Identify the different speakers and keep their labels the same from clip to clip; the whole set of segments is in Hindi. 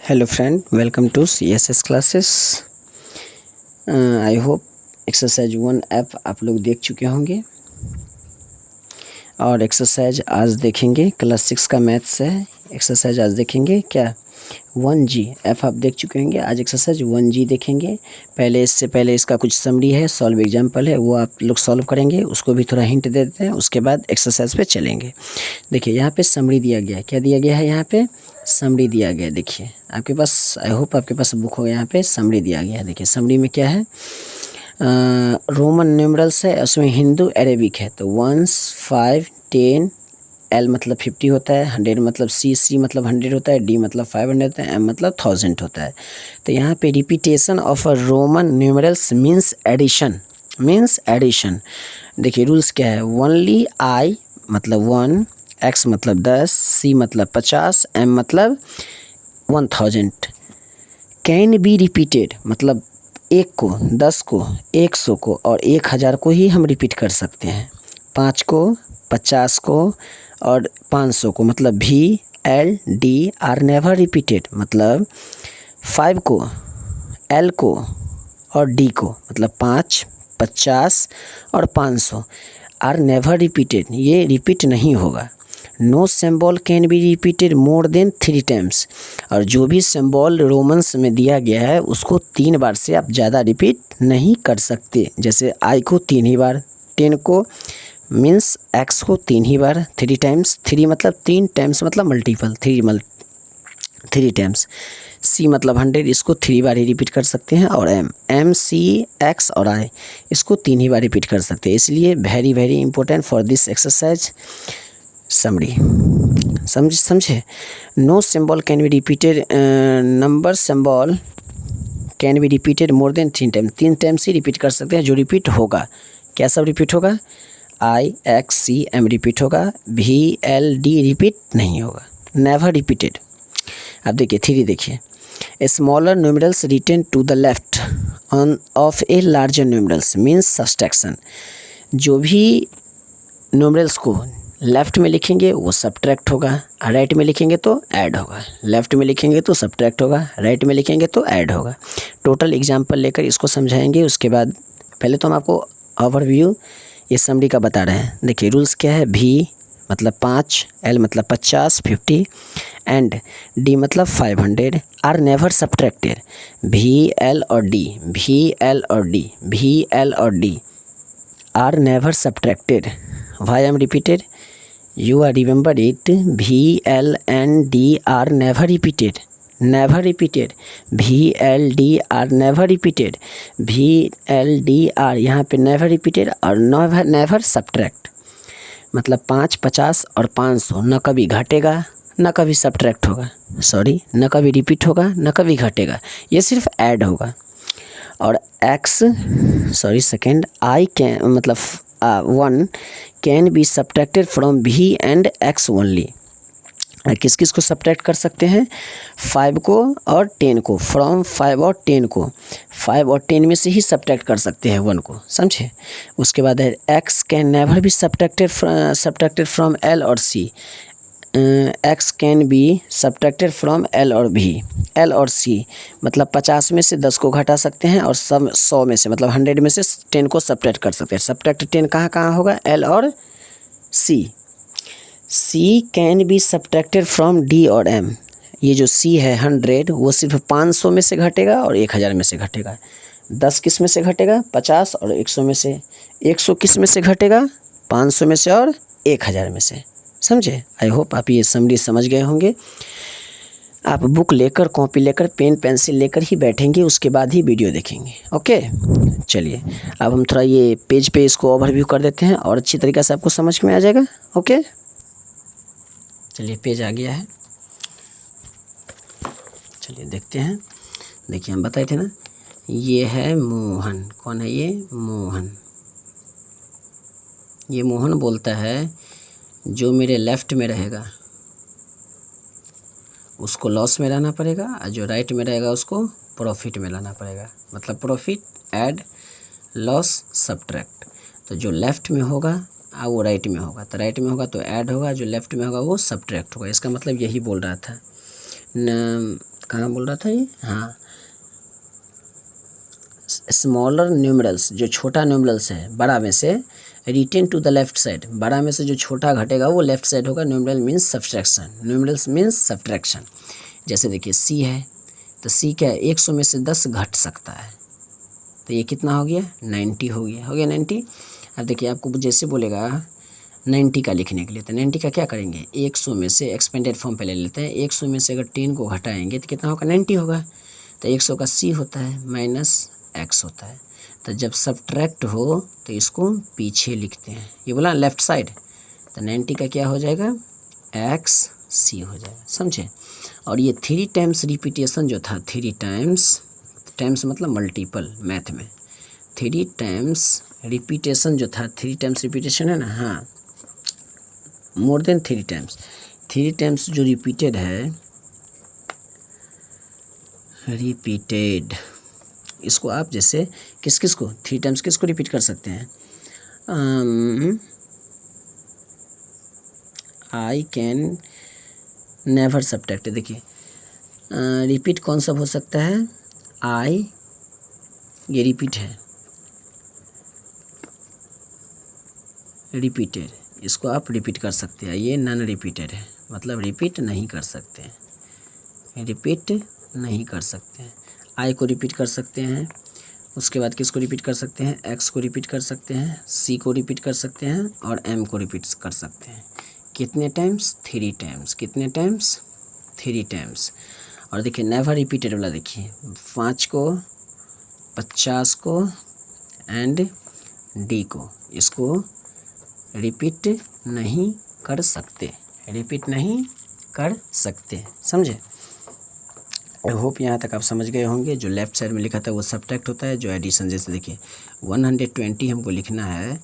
Speaker 1: Hello friend, welcome to CSS classes. I hope exercise 1 ऐप आप लोग देख चुके होंगे और एक्सरसाइज आज देखेंगे। क्लास 6 का मैथ्स है। एक्सरसाइज आज देखेंगे क्या 1G ऐप आप देख चुके होंगे। आज एक्सरसाइज 1G देखेंगे। इससे पहले इसका कुछ समरी है, सॉल्व एग्जाम्पल है, वो आप लोग सॉल्व करेंगे। उसको भी थोड़ा हिंट दे देते हैं, उसके बाद एक्सरसाइज पे चलेंगे। देखिए यहाँ पे समरी दिया गया है। क्या दिया गया है? यहाँ पे समरी दिया गया है। देखिए आपके पास, आई होप आपके पास बुक हो। यहाँ पे समरी दिया गया है। देखिए समरी में क्या है, रोमन न्यूमरल्स है, उसमें हिंदू अरेबिक है। तो 1 5 10, L मतलब 50 होता है, 100 मतलब C मतलब 100 होता है, D मतलब 500 होता है, M मतलब 1000 होता है। तो यहाँ पे repetition of a Roman numerals means addition. देखिए रूल्स क्या है, ओनली I मतलब 1, X मतलब 10, C मतलब 50, M मतलब 1000 कैन बी रिपीटेड, मतलब 1 को, 10 को, 100 को और 1000 को ही हम रिपीट कर सकते हैं। 5 को, 50 को और 500 को, मतलब V, L, D are never repeated. मतलब 5 को, L को और D को, मतलब 5, 50 और 500 आर नेवर रिपीटेड, ये रिपीट नहीं होगा। No symbol can be repeated more than 3 times, और जो भी सिंबल रोमन्स में दिया गया है उसको 3 बार से आप ज़्यादा रिपीट नहीं कर सकते। जैसे I को 3 ही बार, 10 को मीन्स X को 3 ही बार, 3 टाइम्स, 3 मतलब 3 टाइम्स मतलब मल्टीपल, 3 टाइम्स। C मतलब 100, इसको 3 बार ही रिपीट कर सकते हैं। और M, C, X और I इसको 3 ही बार रिपीट कर सकते हैं। इसलिए very very important for this exercise summary. समझे। No symbol can be repeated, number symbol can be repeated more than 3 time, 3 times ही रिपीट कर सकते हैं। जो रिपीट होगा, क्या सब रिपीट होगा? I, X, C, M repeat होगा, V, L, D रिपीट नहीं होगा, नेवर रिपीटेड। अब देखिए 3 देखिए, a smaller numerals written to the left on of a larger numerals means subtraction. जो भी न्यूमरल्स को लेफ़्ट में लिखेंगे वो सब्ट्रैक्ट होगा, राइट में लिखेंगे तो ऐड होगा। लेफ़्ट में लिखेंगे तो सब्ट्रैक्ट होगा, राइट में लिखेंगे तो ऐड होगा। टोटल एग्जांपल लेकर इसको समझाएंगे। उसके बाद पहले तो हम आपको ओवरव्यू ये समरी का बता रहे हैं। देखिए रूल्स क्या है, V मतलब 5, L मतलब 50, 50 एंड D मतलब 500 are never subtracted. V, L और D, V, L और D, V, L और D are never subtracted. Why I am repeated? You are remember it. V, L and D are never repeated. Never repeated. V, L, D are never repeated. V, L, D are यहाँ पे never repeated और never subtract। मतलब 5, 50 और 500 न कभी घटेगा न कभी सब्ट्रैक्ट होगा, सॉरी न कभी रिपीट होगा न कभी घटेगा, ये सिर्फ ऐड होगा। और I कैन मतलब 1 can be subtracted from V and X only. किस किस को सब्ट्रैक्ट कर सकते हैं? 5 को और 10 को, फ्रॉम 5 और 10 को, 5 और 10 में से ही सब्ट्रैक्ट कर सकते हैं 1 को, समझे। उसके बाद है X can never be subtracted from L और C। X can be subtracted from L और V, L और C मतलब 50 में से 10 को घटा सकते हैं और सब 100 में से मतलब 100 में से 10 को सब्ट्रैक्ट कर सकते हैं। सब्ट्रैक्ट 10 कहाँ कहाँ होगा? L और C। C can be subtracted from D और M। ये जो C है 100, वो सिर्फ 500 में से घटेगा और 1000 में से घटेगा। 10 किस में से घटेगा? 50 और 100 में से। 100 किस में से घटेगा? 500 में से और 1000 में से, समझे। आई होप आप ये समरी समझ गए होंगे। आप बुक लेकर, कॉपी लेकर, पेन पेंसिल लेकर ही बैठेंगे, उसके बाद ही वीडियो देखेंगे। ओके चलिए, अब हम थोड़ा ये पेज पे इसको ओवरव्यू कर देते हैं और अच्छी तरीक़े से आपको समझ में आ जाएगा। ओके चलिए, पेज आ गया है, चलिए देखते हैं। देखिए हम बताए थे ना, ये है मोहन। कौन है ये? मोहन। ये मोहन बोलता है जो मेरे लेफ़्ट में रहेगा उसको लॉस में लाना पड़ेगा और जो राइट में रहेगा उसको प्रॉफिट में लाना पड़ेगा। मतलब प्रॉफिट ऐड, लॉस सब्ट्रैक्ट। तो जो लेफ़्ट में होगा वो राइट में होगा, तो राइट में होगा तो ऐड होगा, जो लेफ़्ट में होगा वो सब्ट्रैक्ट होगा। इसका मतलब यही बोल रहा था। कहाँ बोल रहा था ये, हाँ, स्मॉलर न्यूमरल्स, जो छोटा न्यूमरल्स है बड़ा में से, written to the left side, बड़ा में से जो छोटा घटेगा वो लेफ्ट साइड होगा। Numeral means subtraction, numerals means subtraction. जैसे देखिए सी है, तो सी क्या है, 100 में से 10 घट सकता है, तो ये कितना हो गया, 90 हो गया, 90। अब देखिए आपको जैसे बोलेगा 90 का लिखने के लिए, तो 90 का क्या करेंगे, 100 में से एक्सपेंडेड फॉर्म पहले लेते हैं, 100 में से अगर 10 को घटाएंगे तो कितना होगा, 90 होगा। तो 100 का सी होता है माइनस एक्स होता है, तो जब सब्ट्रैक्ट हो तो इसको पीछे लिखते हैं, ये बोला लेफ्ट साइड, तो 90 का क्या हो जाएगा, एक्स सी हो जाएगा, समझे। और ये 3 टाइम्स रिपीटेशन जो था, 3 टाइम्स, टाइम्स मतलब मल्टीपल मैथ में, 3 टाइम्स रिपीटेशन जो था, 3 टाइम्स रिपीटेशन है ना, हाँ, मोर देन 3 टाइम्स, 3 टाइम्स जो रिपीटेड है, रिपीटेड, इसको आप जैसे किस किस को 3 टाइम्स किसको रिपीट कर सकते हैं, आई कैन नेवर सब्ट्रैक्ट। देखिए रिपीट कौन सा हो सकता है, आई, ये रिपीट है, रिपीटेड, इसको आप रिपीट कर सकते हैं, ये नॉन रिपीटेड है, मतलब रिपीट नहीं कर सकते, रिपीट नहीं कर सकते हैं। आई को रिपीट कर सकते हैं, उसके बाद किसको रिपीट कर सकते हैं, एक्स को रिपीट कर सकते हैं, सी को रिपीट कर सकते हैं, और एम को रिपीट कर सकते हैं। कितने टाइम्स, 3 टाइम्स, कितने टाइम्स, 3 टाइम्स। और देखिए नेवर रिपीटेड वाला, देखिए 5 को, 50 को एंड डी को, इसको रिपीट नहीं कर सकते, रिपीट नहीं कर सकते, समझे। आई होप यहाँ तक आप समझ गए होंगे। जो लेफ्ट साइड में लिखा था वो सब्ट्रैक्ट होता है, जो एडिशन, जैसे देखिए 120 हमको लिखना है,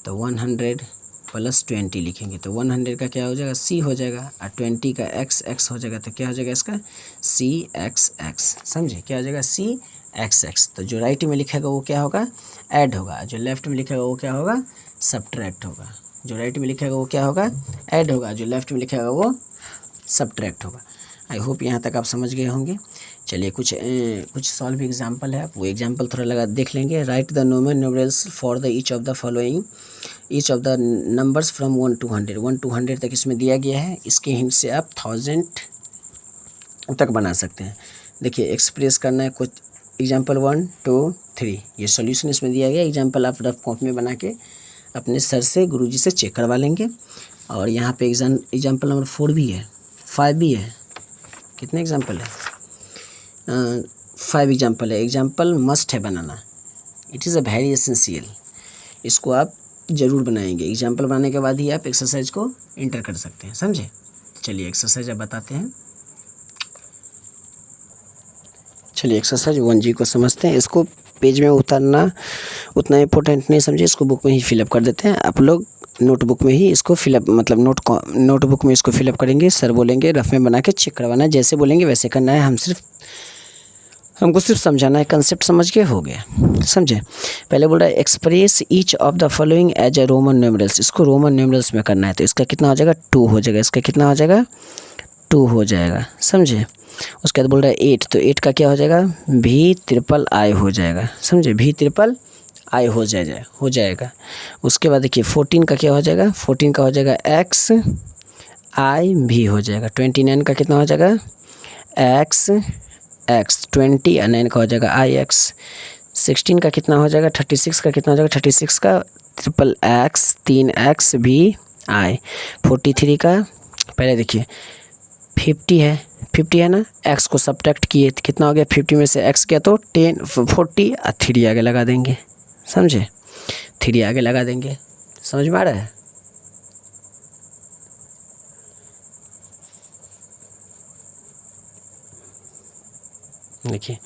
Speaker 1: तो 100 + 20 लिखेंगे, तो 100 का क्या हो जाएगा, सी हो जाएगा, और 20 का एक्स हो जाएगा, तो क्या हो जाएगा इसका, सी एक्स एक्स, समझे, क्या हो जाएगा, सी एक्स एक्स। तो जो राइट में लिखेगा वो क्या होगा, ऐड होगा, जो लेफ्ट में लिखेगा वो क्या होगा, सब्ट्रैक्ट होगा। जो राइट में लिखेगा वो क्या होगा, ऐड होगा, जो लेफ्ट में लिखेगा वो सब्ट्रैक्ट होगा। आई होप यहाँ तक आप समझ गए होंगे। चलिए कुछ सॉल्व एग्जाम्पल है, वो एग्जाम्पल थोड़ा लगा देख लेंगे। Right the numerals for the each of the following, each of the numbers from 1 to 100, 1 to 100 तक इसमें दिया गया है। इसके हिंट से आप 1000 तक बना सकते हैं। देखिए एक्सप्रेस करना है कुछ एग्जाम्पल 1 2 3, ये सॉल्यूशन इसमें दिया गया। एग्जाम्पल आप रफ कॉपी में बना के अपने सर से, गुरुजी से चेक करवा लेंगे। और यहाँ पे एग्जाम्पल नंबर 4 भी है, 5 भी है, कितने एग्जाम्पल है, 5 एग्जाम्पल है। एग्जाम्पल मस्ट है बनाना, it is a very essential, इसको आप ज़रूर बनाएंगे। एग्जाम्पल बनाने के बाद ही आप एक्सरसाइज को इंटर कर सकते हैं, समझे। चलिए एक्सरसाइज अब बताते हैं। चलिए एक्सरसाइज 1G को समझते हैं। इसको पेज में उतारना उतना इम्पोर्टेंट नहीं समझे, इसको बुक में ही फिलअप कर देते हैं। आप लोग नोटबुक में ही इसको फिलअप, मतलब नोटबुक में इसको फिलअप करेंगे। सर बोलेंगे रफ में बना के चेक करवाना है, जैसे बोलेंगे वैसे करना है। हमको सिर्फ समझाना है, कंसेप्ट समझ के हो गया, समझे। पहले बोल रहा है express each of the following as a Roman numerals, इसको रोमन न्यूमरल्स में करना है। तो इसका कितना हो जाएगा, 2 हो जाएगा, इसका कितना हो जाएगा, 2 हो जाएगा, समझे। उसके बाद बोल रहा है 8, तो 8 का क्या हो जाएगा, V∠I हो जाएगा, समझे, V∠I हो जाएगा। उसके बाद देखिए 14 का क्या हो जाएगा, 14 का हो जाएगा XIV हो जाएगा। 29 का कितना हो जाएगा, XX, 20 और 9 का हो जाएगा IX। 16 का कितना हो जाएगा, 36 का कितना हो जाएगा, 36 का XXX 3XVI। 43 का पहले देखिए 50 है ना, x को सब्ट्रैक्ट किए तो कितना हो गया, 50 में से x गया तो 10 40 और 3 आगे लगा देंगे, समझे, 3 आगे लगा देंगे। समझ में आ रहा है। देखिए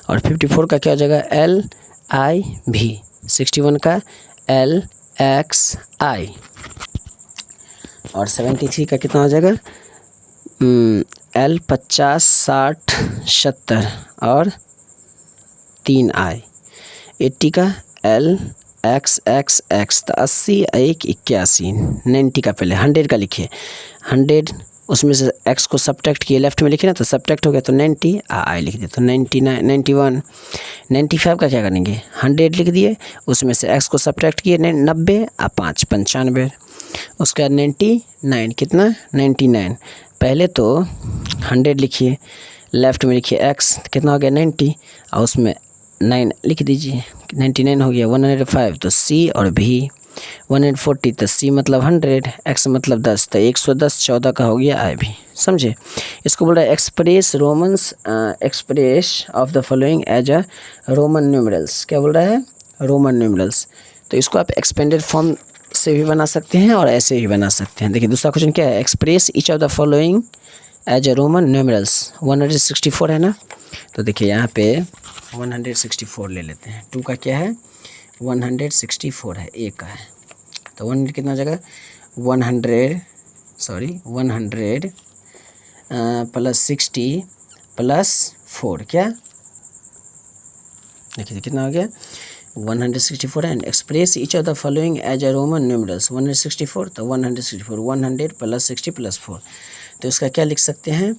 Speaker 1: और 54 का क्या हो जाएगा, LIV। 61 का LXI। और 73 का कितना हो जाएगा, L 50 60 70 और 3I। 80 का LXXX, तो 80 1 81। 90 का पहले 100 का लिखिए, 100 उसमें से x को सब्ट्रैक्ट किए, लेफ्ट में लिखे ना तो सब्ट्रैक्ट हो गया तो 90, आई लिख दिया तो 99, 91, 95 का क्या करेंगे 100 लिख दिए, उसमें से x को सब्ट्रैक्ट किए 90 और 5 95, उसके बाद 99 कितना 99, पहले तो 100 लिखिए, लेफ्ट में लिखिए x कितना हो गया 90 और उसमें 9 लिख दीजिए, 99 हो गया, 105 तो C और V, 140 तो C मतलब 100, x मतलब 10 तो 110, 14 का हो गया I भी, समझे। इसको बोल रहा है express Romans, express of the following as a Roman numerals, क्या बोल रहा है रोमन न्यूमरल्स। तो इसको आप एक्सपेंडेड फॉर्म से भी बना सकते हैं और ऐसे भी बना सकते हैं। देखिए दूसरा क्वेश्चन क्या है, express each of the following as a Roman numerals, 164 है ना, तो देखिए यहाँ पे 164 ले लेते हैं, 2 का क्या है 164 है, ए का है, तो 100 कितना जगह 100 प्लस 60 प्लस 4 क्या, देखिए कितना हो गया 164 and express each of the following as a Roman numerals, 164 तो 164 100 प्लस 60 प्लस 4, तो इसका क्या लिख सकते हैं,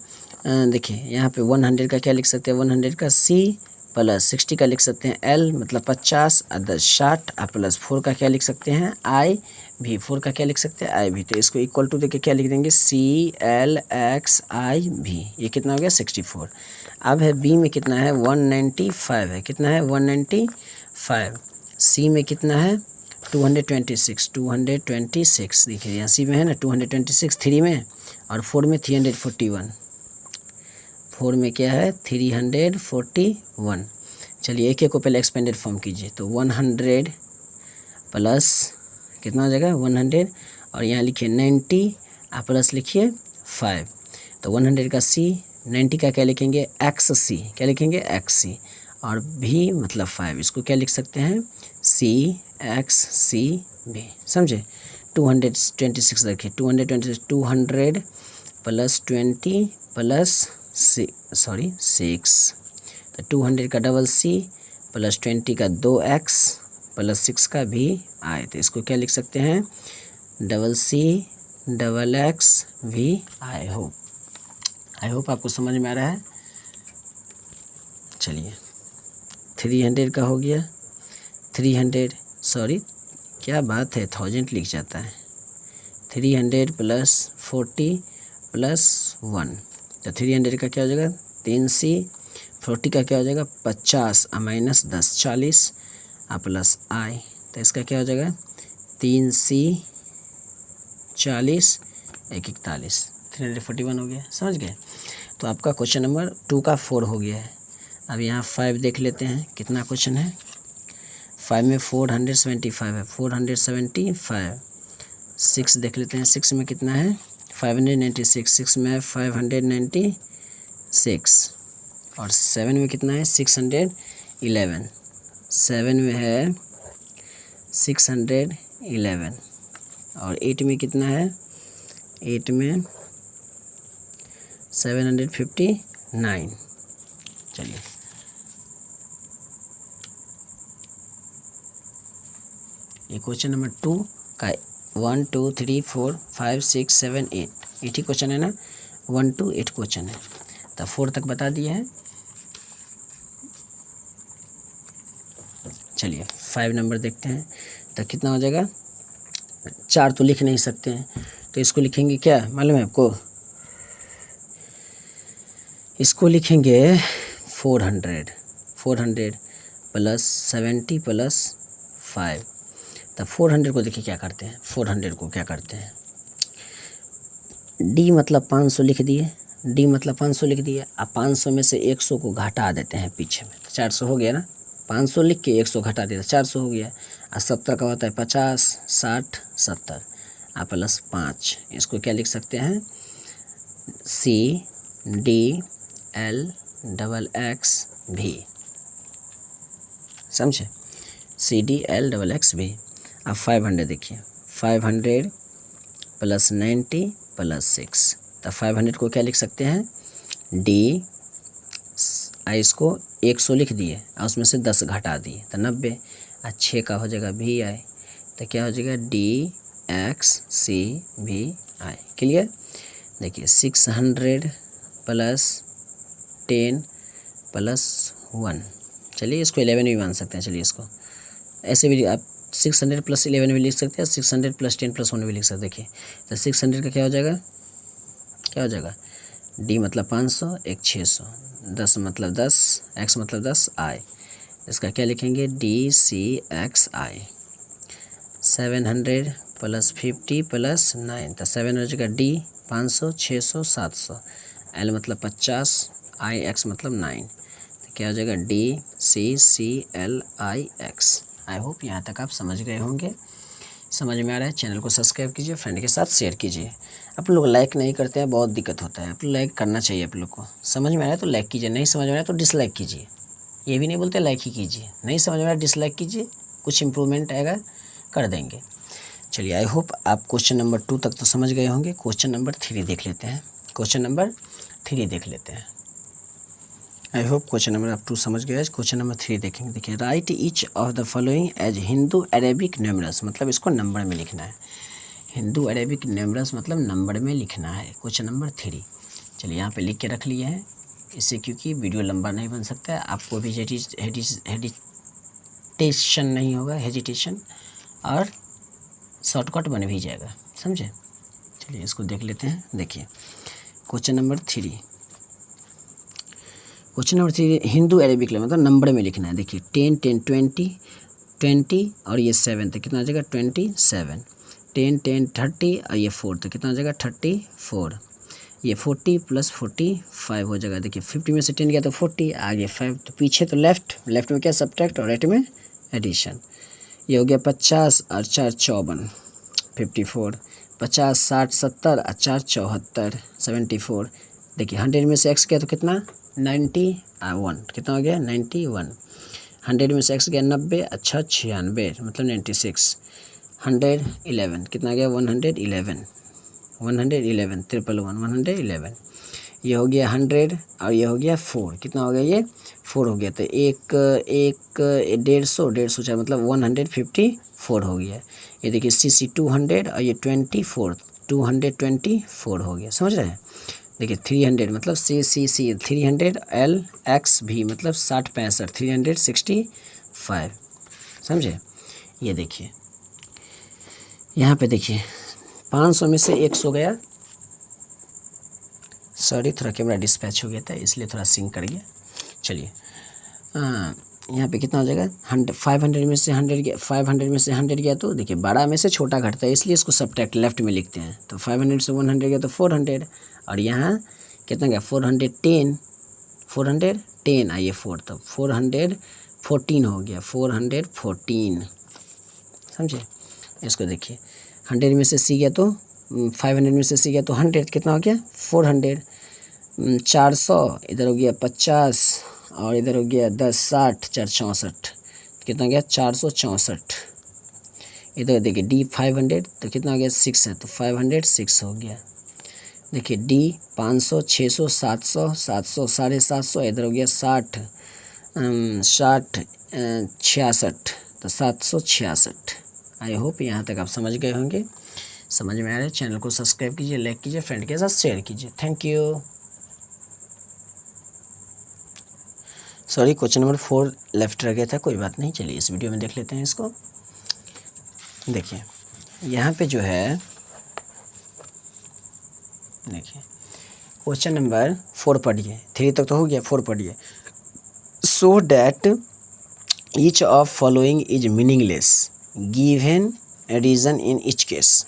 Speaker 1: देखिए यहाँ पे 100 का क्या लिख सकते हैं, 100 का C प्लस 60 का लिख सकते हैं L मतलब 50 और 10 60 और प्लस 4 का क्या लिख सकते हैं I भी, 4 का क्या लिख सकते हैं I भी, तो इसको इक्वल टू देके क्या लिख देंगे CLXI भी, ये कितना हो गया 64। अब है B में कितना है 195 है, कितना है 195, C में कितना है 226 देखिए यहाँ C में है ना 226 3 में और 4 में 341, 4 में क्या है 341। चलिए एक एक को पहले एक्सपेंडेड फॉर्म कीजिए, तो 100 प्लस कितना हो जाएगा 100 और यहाँ लिखिए 90 और प्लस लिखिए 5, तो 100 का C 90 का क्या लिखेंगे XC, क्या लिखेंगे XC और V मतलब 5, इसको क्या लिख सकते हैं CXCV, समझे। 226 रखिए 226 200 प्लस 20 प्लस 6, तो 200 का डबल C प्लस 20 का 2X प्लस 6 का भी I, तो इसको क्या लिख सकते हैं डबल C डबल X भी I होप आपको समझ में आ रहा है। चलिए 300 का हो गया 300 क्या बात है 1000 लिख जाता है, 300 प्लस 40 प्लस 1, तो 300 का क्या हो जाएगा 3C, 40 का क्या हो जाएगा 50 और माइनस 10 40 और प्लस I, तो इसका क्या हो जाएगा 3C 40 1 41, 341 हो गया, समझ गए। तो आपका क्वेश्चन नंबर 2 का 4 हो गया है। अब यहाँ 5 देख लेते हैं कितना क्वेश्चन है, 5 में 475 है 475, 6 देख लेते हैं 6 में कितना है 596, 6 में 596 और 7 में कितना है 611, 7 में है 611 और 8 में कितना है 8 में 759। चलिए ये क्वेश्चन नंबर 2 का 1 2 3 4 5 6 7 8 ही क्वेश्चन है ना, 1 to 8 क्वेश्चन है, तो 4 तक बता दिए हैं। चलिए 5 नंबर देखते हैं, तो कितना हो जाएगा 4 तो लिख नहीं सकते हैं, तो इसको लिखेंगे क्या मालूम है आपको, इसको लिखेंगे 400 प्लस 70 प्लस 5, तो 400 को देखिए क्या करते हैं, 400 को क्या करते हैं D मतलब 500 लिख दिए, D मतलब 500 लिख दिए, अब 500 में से 100 को घटा देते हैं पीछे में, तो 400 हो गया ना, 500 लिख के 100 घटा दिया 400 हो गया, और 70 का होता है 50 60 70 और प्लस 5, इसको क्या लिख सकते हैं CDLXXV, समझे CDLXXV। अब 500 देखिए 500 प्लस 90 प्लस 6, तो 500 को क्या लिख सकते हैं D, इसको 100 लिख दिए और उसमें से 10 घटा दिए तो 90, और 6 का हो जाएगा VI, तो क्या हो जाएगा DXCVI, क्लियर। देखिए 600 प्लस 10 प्लस 1, चलिए इसको 11 भी मान सकते हैं। चलिए इसको ऐसे भी आप 600 प्लस 11 भी लिख सकते हैं, 600 प्लस 10 प्लस 1 भी लिख सकते हैं। देखिए तो 600 का क्या हो जाएगा, क्या हो जाएगा, डी मतलब 500, एक 600, 10 मतलब 10, एक्स मतलब 10, आई, इसका क्या लिखेंगे, डी सी एक्स आई। 700 प्लस 50 प्लस 9, तो 7 हो जाएगा डी 500, 600, 700, एल मतलब 50, आई एक्स मतलब 9, तो क्या हो जाएगा, D C C L I X. I hope यहाँ तक आप समझ गए होंगे। समझ में आ रहा है, चैनल को सब्सक्राइब कीजिए, फ्रेंड के साथ शेयर कीजिए। आप लोग लाइक नहीं करते हैं, बहुत दिक्कत होता है। आप लोग लाइक करना चाहिए, आप लोग को समझ में आ रहा है तो लाइक कीजिए, नहीं समझ में आ रहा है तो डिसलाइक कीजिए। ये भी नहीं बोलते लाइक ही कीजिए, नहीं समझ में आ रहा है डिसलाइक कीजिए, कुछ इंप्रूवमेंट आएगा कर देंगे। चलिए आई होप आप क्वेश्चन नंबर 2 तक तो समझ गए होंगे। क्वेश्चन नंबर 3 देख लेते हैं। क्वेश्चन नंबर 3 देख लेते हैं। आई होप क्वेश्चन नंबर आप 2 समझ गए। क्वेश्चन नंबर 3 देखेंगे। देखिए write each of the following as Hindu Arabic numerals, मतलब इसको नंबर में लिखना है। हिंदू अरेबिक न्यूमरल्स मतलब नंबर में लिखना है। क्वेश्चन नंबर 3 चलिए यहाँ पे लिख के रख लिए हैं, इससे क्योंकि वीडियो लंबा नहीं बन सकता है, आपको भी हेजिटेशन नहीं होगा, हेजिटेशन, और शॉर्टकट बन भी जाएगा, समझे। चलिए इसको देख लेते हैं। देखिए question number 3, question number 3 Hindu Arabic मतलब नंबर में लिखना है। देखिए 10 10 20 20 और ये 7 तो कितना आ जाएगा 27, 10 10 30 और ये 4 तो कितना आ जाएगा 34, ये 40 प्लस 45 हो जाएगा। देखिए 50 में से 10 गया तो 40, आगे 5 तो पीछे तो लेफ्ट में क्या सब्ट्रैक्ट और राइट में एडिशन। ये हो गया 50 और 4 54, 54, 50 60 70 और 4 74, 74। देखिए 100 में से x गया तो कितना 91, कितना हो गया 91। 100 में से x गया 90, अच्छा 96 मतलब 96। 111 कितना आ गया 111, 111 ट्रिपल 111। ये हो गया 100 और ये हो गया 4, कितना हो गया ये 4 हो गया। तो एक 150 चार मतलब 154 हो गया। ये देखिए CC 200 और ये 24 224 हो गया, समझ रहे हैं। देखिए 300 मतलब CC 300 LXV मतलब 60 65 365, समझे। ये देखिए यहाँ पे देखिए 500 में से 100 गया, सॉरी थोड़ा कैमरा डिस्पैच हो गया था इसलिए थोड़ा सिंक कर गया। चलिए यहाँ पे कितना हो जाएगा 500 में से 100 गया, 500 में से 100 गया तो देखिए बड़ा में से छोटा घटता है इसलिए इसको सब्ट्रैक्ट लेफ्ट में लिखते हैं। तो 500 से 100 गया तो 400 और यहाँ कितना गया 410, 410 आइए 4 तो 414 हो गया, 414, समझे। इसको देखिए 100 में से C गया तो 500 में से C गया तो 100 कितना हो गया 400, 400 इधर हो गया 50 और इधर हो गया 10 60 4 64 कितना गया 464। इधर देखिए D 500 तो कितना हो गया 6 है तो 506 हो गया। देखिए D 500 600 700 700 750, इधर हो गया 60 66 तो 766। आई होप यहाँ तक आप समझ गए होंगे। समझ में आ रहा है, चैनल को सब्सक्राइब कीजिए, लाइक कीजिए, फ्रेंड के साथ शेयर कीजिए। Thank you. Sorry question number 4 left रह गया था, कोई बात नहीं। चलिए इस वीडियो में देख लेते हैं इसको। देखिए यहाँ पे जो है देखिए क्वेश्चन नंबर 4 पढ़िए, 3 तक तो हो गया, 4 पढ़िए। So that each of following is meaningless given reason in each case.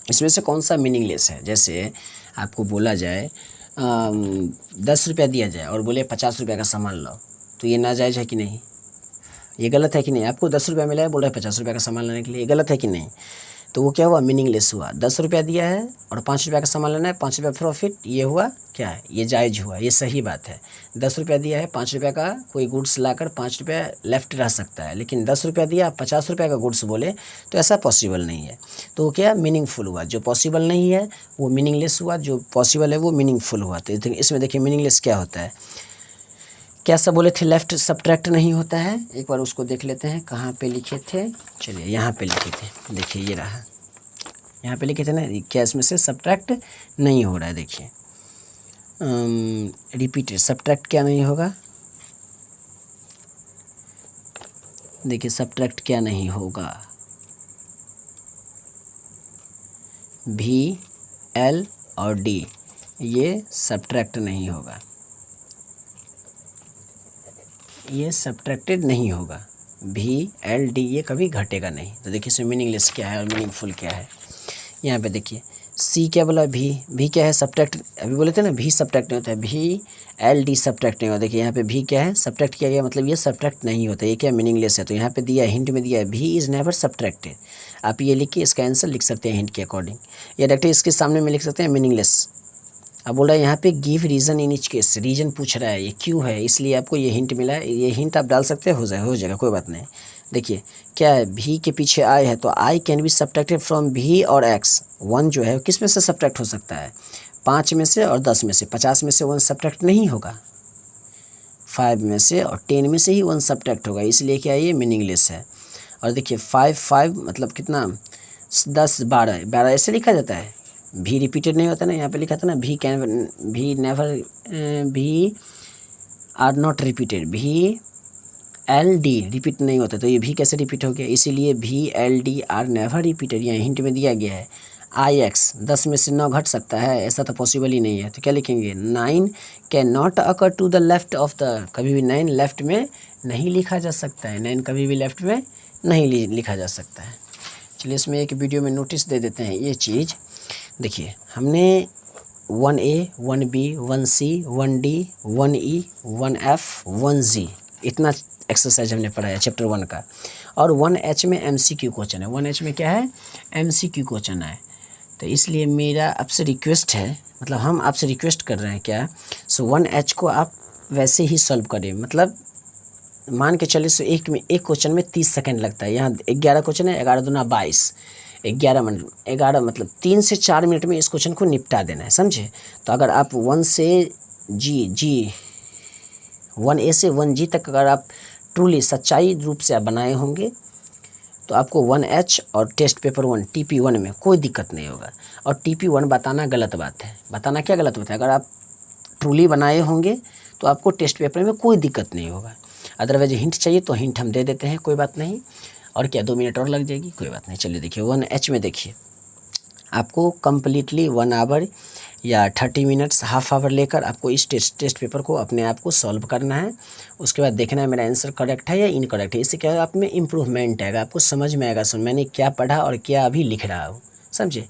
Speaker 1: इसमें से कौन सा मीनिंगलेस है। जैसे आपको बोला जाए 10 रुपया दिया जाए और बोले 50 रुपया का सामान लाओ, तो ये नाजायज़ है कि नहीं, ये गलत है कि नहीं। आपको 10 रुपया मिला है, बोल रहा है 50 रुपया का सामान लाने के लिए, ये गलत है कि नहीं। तो वो क्या हुआ मीनिंगलेस हुआ। 10 रुपया दिया है और 5 रुपया का सामान लेना है, 5 रुपया प्रॉफिट, ये हुआ क्या है, ये जायज़ हुआ, ये सही बात है। 10 रुपया दिया है, 5 रुपया का कोई गुड्स लाकर 5 रुपया लेफ्ट रह सकता है, लेकिन 10 रुपया दिया 50 रुपया का गुड्स बोले तो ऐसा पॉसिबल नहीं है। तो वो क्या मीनिंगफुल हुआ। जो पॉसिबल नहीं है वो मीनिंगलेस हुआ, जो पॉसिबल है वो मीनिंगफुल हुआ। तो इसमें देखिए मीनिंगलेस क्या होता है। क्या सब बोले थे लेफ्ट सब्ट्रैक्ट नहीं होता है। एक बार उसको देख लेते हैं कहाँ पे लिखे थे। चलिए यहाँ पे लिखे थे, देखिए ये रहा। यहाँ पे लिखे थे ना, क्या इसमें से सब्ट्रैक्ट नहीं हो रहा है। देखिए रिपीटेड, सब्ट्रैक्ट क्या नहीं होगा, देखिए सब्ट्रैक्ट क्या नहीं होगा, भी, एल और डी, ये सब्ट्रैक्ट नहीं होगा, ये सब्ट्रैक्टेड नहीं होगा। भी, एल, डी ये कभी घटेगा नहीं। तो देखिए इसमें मीनिंगलेस क्या है और मीनिंगफुल क्या है। यहाँ पे देखिए सी क्या बोला, भी क्या है, सब्ट्रैक्ट, अभी बोले थे ना भी सब्ट्रैक्ट नहीं होता है, भी, एल, डी सब्ट्रैक्ट नहीं होता। देखिए यहाँ पे भी क्या है, सब्ट्रैक्ट किया गया, मतलब ये सब्ट्रैक्ट नहीं होता, ये क्या मीनिंगलेस है। तो यहाँ पे दिया है, हिंट में दिया है, भी इज़ नेवर सब्ट्रैक्टेड। आप ये लिख के इसका आंसर लिख सकते हैं हिंट के अकॉर्डिंग, या डायरेक्टली इसके सामने में लिख सकते हैं मीनिंगलेस। अब बोल रहा है यहाँ पे give reason in each case, reason पूछ रहा है ये क्यों है, इसलिए आपको ये हिंट मिला है। ये हिंट आप डाल सकते हो जाएगा, कोई बात नहीं। देखिए क्या है, भी के पीछे आई है, तो I can be subtracted from भी और एक्स। 1 जो है किस में से सब्ट्रैक्ट हो सकता है, 5 में से और 10 में से। 50 में से 1 सब्ट्रैक्ट नहीं होगा, 5 में से और 10 में से ही 1 सब्ट्रैक्ट होगा, इसलिए क्या ये मीनिंगलेस है। और देखिए 5 मतलब कितना, 10 12 ऐसे लिखा जाता है। भी रिपीटेड नहीं होता ना, यहाँ पे लिखा था ना, भी कैन, भी नेवर, भी आर नॉट रिपीटेड, भी एल डी रिपीट नहीं होता, तो ये भी कैसे रिपीट हो गया, इसीलिए भी, L, D R never repeated. यहाँ हिंट में दिया गया है। आई एक्स 10 में से 9 घट सकता है, ऐसा तो पॉसिबल ही नहीं है, तो क्या लिखेंगे, 9 can not occur to the left of the, कभी भी 9 लेफ्ट में नहीं लिखा जा सकता है, 9 कभी भी लेफ्ट में नहीं लिखा जा सकता है। चलिए इसमें एक वीडियो में नोटिस दे देते हैं ये चीज़। देखिए हमने 1A 1B 1C 1D 1E 1F 1G इतना एक्सरसाइज हमने पढ़ा है चैप्टर 1 का। और 1H में MCQ क्वेश्चन है, 1H में क्या है, MCQ क्वेश्चन है। तो इसलिए मेरा आपसे रिक्वेस्ट है, मतलब हम आपसे रिक्वेस्ट कर रहे हैं क्या, सो 1H को आप वैसे ही सॉल्व करें। मतलब मान के चलिए सो एक क्वेश्चन में 30 सेकंड लगता है, यहाँ 11 क्वेश्चन है, 11 दूना 22, 11 मिनट, 11 मतलब 3 से 4 मिनट में इस क्वेश्चन को निपटा देना है, समझे। तो अगर आप 1 से जी 1A से 1G तक अगर आप ट्रूली सच्चाई रूप से आप बनाए होंगे तो आपको 1H और टेस्ट पेपर 1 TP1 में कोई दिक्कत नहीं होगा। और TP1 बताना गलत बात है, बताना क्या गलत बात है, अगर आप ट्रूली बनाए होंगे तो आपको टेस्ट पेपर में कोई दिक्कत नहीं होगा। अदरवाइज हिंट चाहिए तो हिंट हम दे देते हैं, कोई बात नहीं। और क्या 2 मिनट और लग जाएगी, कोई बात नहीं। चलिए देखिए 1H में देखिए आपको कम्प्लीटली 1 आवर या 30 मिनट्स हाफ आवर लेकर आपको इस टेस्ट पेपर को अपने आप को सॉल्व करना है। उसके बाद देखना है मेरा आंसर करेक्ट है या इनकरेक्ट है। इससे क्या है, आप में इम्प्रूवमेंट आएगा, आपको समझ में आएगा मैंने क्या पढ़ा और क्या अभी लिख रहा हूँ, समझे।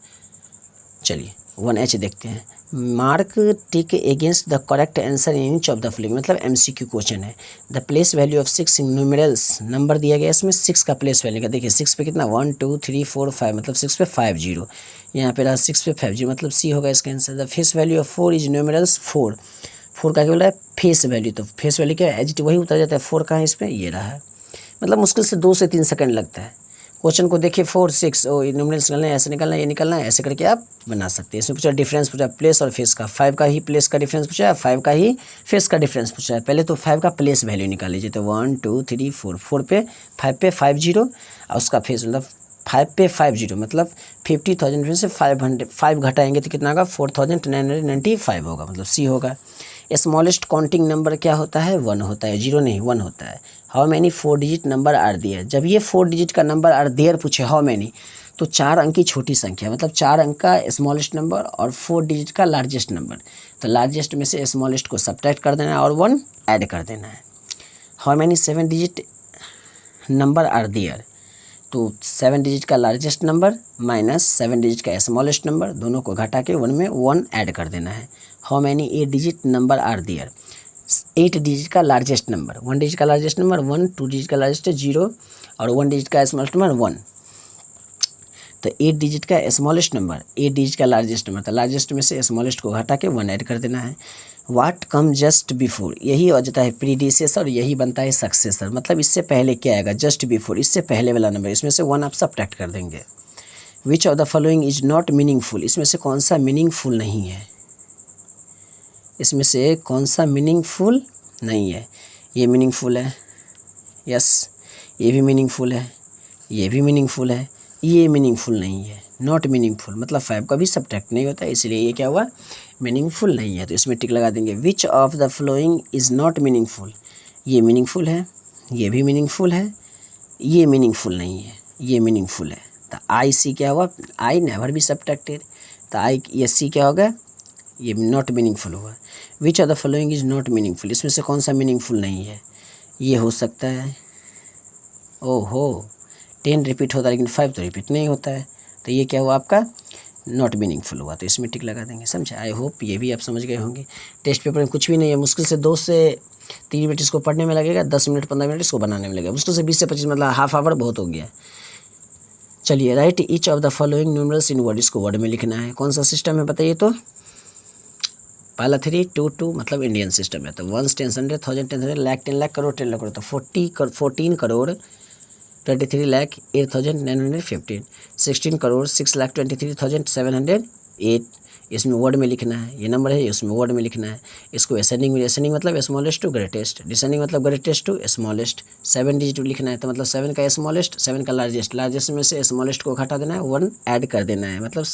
Speaker 1: चलिए 1H देखते हैं। Mark tick against the correct answer in each of the following, मतलब MCQ क्वेश्चन है। The place value of 6 in numerals, number दिया गया इसमें 6 का प्लेस वैल्यू का। देखिए 6 पे कितना 1 2 3 4 5, मतलब 6 पे 5 0, यहाँ पे रहा 6 पे 5 0, मतलब C होगा इसका answer. The face value of 4 is numerals 4 का क्या बोला है, फेस वैल्यू। तो फेस वैल्यू क्या है, वही उतर जाता है, 4 का है इस पर, ये रहा है। मतलब मुश्किल से 2 से 3 सेकंड लगता है। क्वेश्चन को देखिए 4 6 न्यूमेरल्स निकलना है, ऐसे निकलना है, ये निकलना है, ऐसे करके आप बना सकते हैं। इसमें पूछा डिफरेंस, पूछा प्लेस और फेस का। 5 का ही प्लेस का डिफरेंस पूछा है, 5 का ही फेस का डिफरेंस पूछा है। पहले तो 5 का प्लेस वैल्यू निकाल लीजिए, तो 1 2 3 4, 4 पे 5 पे 5 0 और उसका फेस मतलब 5 पे 5 0, मतलब 50,000 में से 5 घटाएंगे तो कितना होगा, 4,995 होगा, मतलब C होगा। स्मॉलेस्ट काउंटिंग नंबर क्या होता है, 1 होता है, 0 नहीं 1 होता है। How many 4 digit number are there, जब ये 4 डिजिट का नंबर आर देयर पूछे हाउ मैनी, तो 4 अंक की छोटी संख्या, मतलब 4 अंक का स्मॉलेस्ट नंबर और 4 डिजिट का लार्जेस्ट नंबर। तो लार्जेस्ट में से स्मॉलेस्ट को सब्ट्रैक्ट कर देना है और 1 ऐड कर देना है। How many 7 digit number are there, तो 7 डिजिट का लार्जेस्ट नंबर माइनस 7 डिजिट का स्मॉलेस्ट नंबर, दोनों को घटा के 1 में 1 ऐड कर देना है। How many 8 digit number are there, 8 digit का लार्जेस्ट नंबर, 1 डिजिट का लार्जेस्ट नंबर 1, 2 डिजिट का लार्जेस्ट 0 और 1 डिजिट का स्मॉलेस्ट नंबर 1। तो 8 डिजिट का स्मॉलेस्ट नंबर, 8 डिजिट का लार्जेस्ट नंबर, तो लार्जेस्ट में से स्मॉलेस्ट को घटा के 1 ऐड कर देना है। व्हाट कम जस्ट बिफोर, यही हो जाता है प्रीडिसेसर, यही बनता है सक्सेसर, मतलब इससे पहले क्या आएगा, जस्ट बिफोर, इससे पहले वाला नंबर, इसमें से 1 आप सब्ट्रैक्ट कर देंगे। Which of the following is not meaningful, इसमें से कौन सा मीनिंगफुल नहीं है, इसमें से कौन सा मीनिंगफुल नहीं है। ये मीनिंगफुल है, यस, ये भी मीनिंगफुल है, ये भी मीनिंगफुल है, ये मीनिंगफुल नहीं है, नॉट मीनिंगफुल मतलब 5 का भी सब्ट्रैक्ट नहीं होता है, इसलिए ये क्या हुआ, मीनिंगफुल नहीं है। तो इसमें टिक लगा देंगे। Which of the following is not meaningful, ये मीनिंगफुल है, ये भी मीनिंगफुल है, ये मीनिंगफुल नहीं है, ये मीनिंगफुल है। तो आई सी क्या हुआ, आई नेवर बी सब्ट्रैक्टेड, तो आई ये सी क्या होगा, ये नॉट मीनिंगफुल होगा। Which of the following is not meaningful, इसमें से कौन सा मीनिंगफुल नहीं है, ये हो सकता है, ओहो 10 रिपीट होता है लेकिन 5 तो रिपीट नहीं होता है, तो ये क्या हुआ आपका नॉट मीनिंगफुल हुआ। तो इसमें टिक लगा देंगे, समझे। आई होप ये भी आप समझ गए होंगे। टेस्ट पेपर में कुछ भी नहीं है, मुश्किल से 2 से 3 मिनट इसको पढ़ने में लगेगा, 10 मिनट 15 मिनट इसको बनाने में लगेगा, मुश्किल से 20 से 25 मतलब हाफ आवर बहुत हो गया। चलिए right each of the following numerals in word, इसको वर्ड में लिखना है। कौन सा सिस्टम है बताइए तो, पहला 3 2 2 मतलब इंडियन सिस्टम है। तो 1 10 100 1000 10,000 लाख 10 लाख करोड़ 10 लाख करोड़, तो 14 करोड़ 23 लाख 8,915, 16 करोड़ 6,23,708, इसमें वर्ड में लिखना है। ये नंबर है, इसमें वर्ड में लिखना है। इसको असेंडिंग में, असेंडिंग मतलब स्मॉलेस्ट टू ग्रेटेस्ट, डिसेंडिंग मतलब ग्रेटेस्ट टू स्मॉलेस्ट। 7 डिजिट लिखना है, तो मतलब 7 का स्मॉलेस्ट, 7 का लार्जेस्ट, लार्जेस्ट में से स्मॉलेस्ट को घटा देना है, 1 ऐड कर देना है, मतलब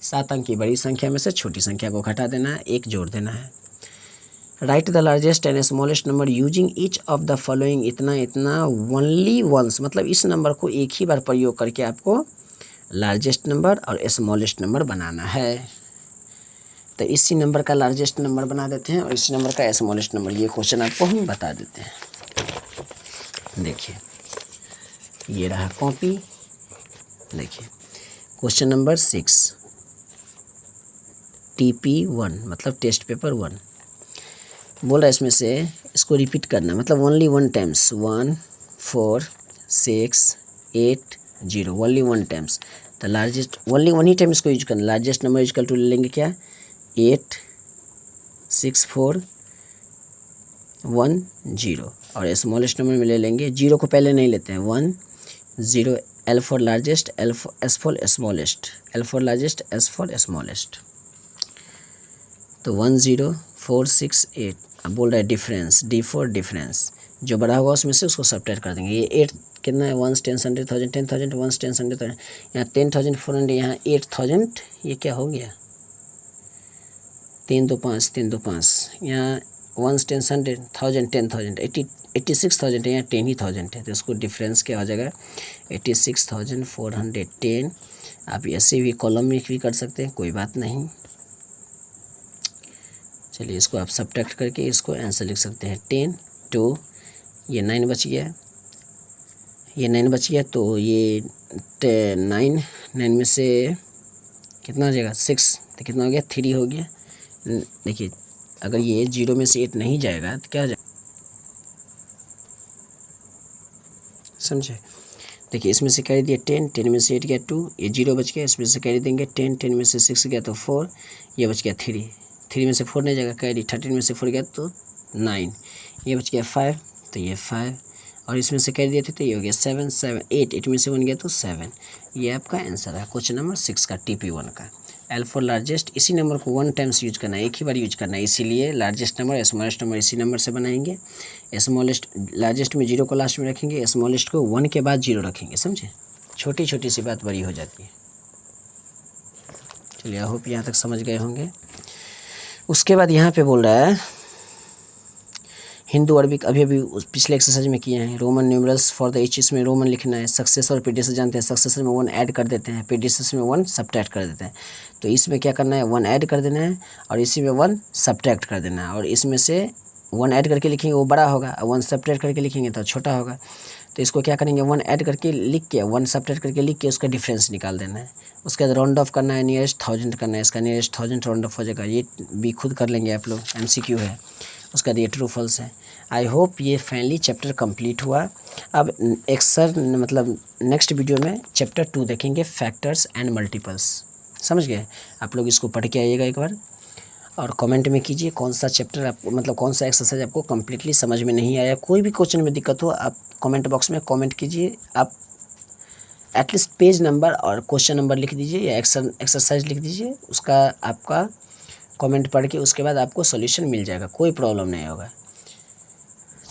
Speaker 1: 7 अंक की बड़ी संख्या में से छोटी संख्या को घटा देना है, 1 जोड़ देना है। Right the largest and smallest number using each of the following, इतना इतना ओनली वंस, मतलब इस नंबर को एक ही बार प्रयोग करके आपको लार्जेस्ट नंबर और स्मॉलेस्ट नंबर बनाना है। तो इसी नंबर का लार्जेस्ट नंबर बना देते हैं और इसी नंबर का स्मॉलेस्ट नंबर, ये क्वेश्चन आपको हम बता देते हैं। देखिए ये रहा कॉपी, देखिए क्वेश्चन नंबर 6 TP1 मतलब टेस्ट पेपर 1 बोल रहा है, इसमें से इसको रिपीट करना मतलब ओनली 1 टाइम्स, 1 4 6 8 0, ओनली 1 टाइम्स। तो लार्जेस्ट ओनली 1 ही टाइम इसको यूज करना, लार्जेस्ट नंबर इक्वल टू लेंगे क्या 8 6 4 1 0, और स्मॉलेस्ट नंबर में ले लेंगे, 0 को पहले नहीं लेते हैं, 1 0, L for largest, S for smallest, L for largest, S for smallest. तो 1 0 4 6 8, अब बोल रहा है डिफरेंस, D फॉर डिफरेंस, जो बड़ा होगा उसमें से उसको सब्ट्रैक्ट कर देंगे। ये 8 कितना है, 1 10 100 1000 10,000 1 10 100 1000, यहाँ 10,400, यहाँ 8,000, ये क्या हो गया 3 2 5 3 2 5, यहाँ 1 10 100 1000 10,000 86,000 है, यहाँ 10 ही 1000 है, तो इसको डिफरेंस क्या हो जाएगा 86,410। आप ऐसे भी कॉलम में भी कर सकते हैं, कोई बात नहीं। चलिए इसको आप सब्ट्रैक्ट करके इसको आंसर लिख सकते हैं 10 2, ये 9 बच गया, ये 9 बच गया, तो ये 9 में से कितना हो जाएगा 6, तो कितना हो गया 3 हो गया। देखिए अगर ये 0 में से 8 नहीं जाएगा तो क्या हो जाएगा, समझे। देखिए इसमें से कैरी दिया 10, 10 में से 8 गया 2, ये 0 बच गया, इसमें से कैरी देंगे 10, 10 में से 6 गया तो 4, ये बच गया 3, 3 में से 4 नहीं जाएगा कैरी, 13 में से 4 गया तो 9, ये बच गया 5, तो ये 5, और इसमें से कैरी दिए थे तो ये हो गया 7 7 8, 8 में से 1 गया तो 7। ये आपका आंसर है क्वेश्चन नंबर 6 का TP1 का। L फॉर लार्जेस्ट, इसी नंबर को 1 टाइम्स यूज करना है, एक ही बार यूज करना है, इसीलिए लार्जेस्ट नंबर स्मॉलेस्ट नंबर इसी नंबर से बनाएंगे। स्मॉलेस्ट लार्जेस्ट में 0 को लास्ट में रखेंगे, स्मॉलेस्ट को 1 के बाद 0 रखेंगे, समझे। छोटी छोटी सी बात बड़ी हो जाती है। चलिए आई होप यहाँ तक समझ गए होंगे। उसके बाद यहाँ पे बोल रहा है हिंदू अरबिक, अभी पिछले एक्सरसाइज में किए हैं। Roman numerals for the each, इसमें रोमन लिखना है। सक्सेसर और प्रीडिसेसर जानते हैं, सक्सेसर में 1 ऐड कर देते हैं, प्रीडिसेसर में 1 सब्ट्रैक्ट कर देते हैं। तो इसमें क्या करना है 1 ऐड कर देना है और इसी में 1 सब्ट्रैक्ट कर देना है, और इसमें से 1 ऐड करके लिखेंगे वो बड़ा होगा, 1 सब्ट्रैक्ट करके लिखेंगे तो छोटा होगा। तो इसको क्या करेंगे 1 ऐड करके लिख के 1 सब्ट्रैक्ट करके लिख के उसका डिफरेंस निकाल देना है। उसके बाद राउंड ऑफ करना है, नियरेस्ट 1000 करना है, इसका नियरेस्ट 1000 राउंड ऑफ हो जाएगा। ये भी खुद कर लेंगे आप लोग, MCQ है। उसका ये ट्रू फॉल्स है। आई होप ये फाइनली चैप्टर कंप्लीट हुआ। अब मतलब नेक्स्ट वीडियो में चैप्टर 2 देखेंगे, फैक्टर्स एंड मल्टीपल्स। समझ गए। आप लोग इसको पढ़ के आइएगा एक बार और कमेंट में कीजिए कौन सा चैप्टर आपको मतलब कौन सा एक्सरसाइज आपको कम्प्लीटली समझ में नहीं आया। कोई भी क्वेश्चन में दिक्कत हो आप कमेंट बॉक्स में कमेंट कीजिए। आप एटलीस्ट पेज नंबर और क्वेश्चन नंबर लिख दीजिए या एक्सरसाइज लिख दीजिए, उसका आपका कमेंट पढ़ के उसके बाद आपको सॉल्यूशन मिल जाएगा, कोई प्रॉब्लम नहीं होगा।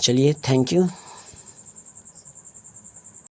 Speaker 1: चलिए थैंक यू।